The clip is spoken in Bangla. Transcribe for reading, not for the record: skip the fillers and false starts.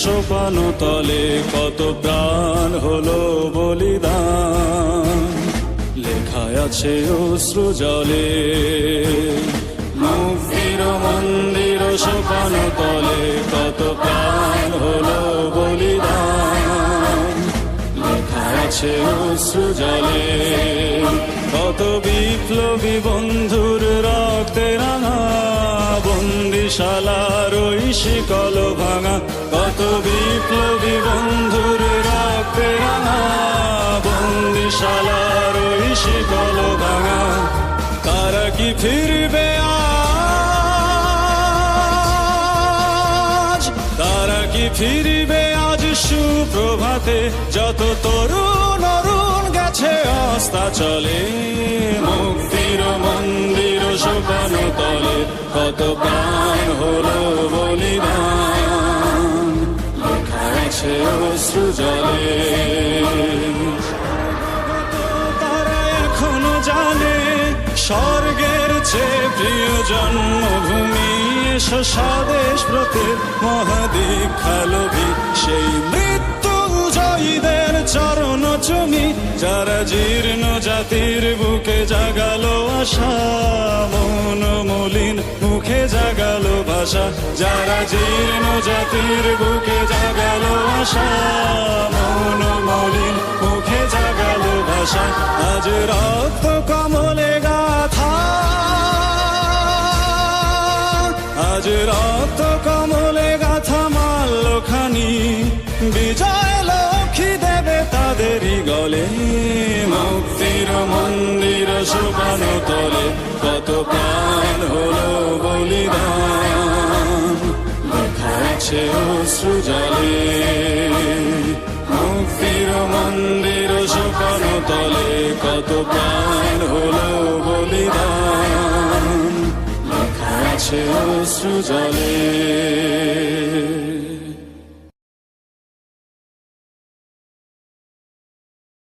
সোপান তলে কত প্রাণ হলো বলিদান, লেখায় আছে অশ্রু জলে। মুক্তির মন্দির সোপান তলে কত প্রাণ হলো বলিদান, লেখায় আছে অশ্রু জলে। কত বিপ্লবী বন্ধুর রক্তে রাঙা বন্দিশালার ওই শিকল ভাঙা, কত বিপ্লবী বন্ধুর রক্তে রাঙা বন্দিশালার ওই শিকল ভাঙা। তারা কি ফিরবে আজ, তারা কি ফিরবে আজ সুপ্রভাতে, যত তরুণ অরুণ গেছে অস্তাচলে। মুক্তির মন্দির সোপান তলে কত প্রাণ হলো বলিদান, লেখা আছে অশ্রু জলে। তারা এখনো জানে স্বর্গের চেয়ে প্রিয় জন্মভূমি, এসো স্বদেশ ব্রতের মহাদীক্ষালোভী। সেই মৃত্যু জয়ীদের চরণ চুমি, যারা জীর্ণ জাতির বুকে জাগালো আশা, মন মলিন মুখে জাগালো ভাষা। যারা জীর্ণ জাতির বুকে জাগালো আশা, মন মলিন মুখে জাগালো ভাষা। আজ রক্ত কমলে গাথা, আজ রক্ত কমলে গাথা মাল্যখানি, বিজয় লক্ষ্মী দেবে তাদেরই গলে। মুক্তির মন্দির সোপান তলে কত প্রাণ হলো বলিদান, লেখা আছে অশ্রু জলে। মুক্তির মন্দির সোপান তলে কত প্রাণ হলো বলিদান, লেখা আছে অশ্রু জলে।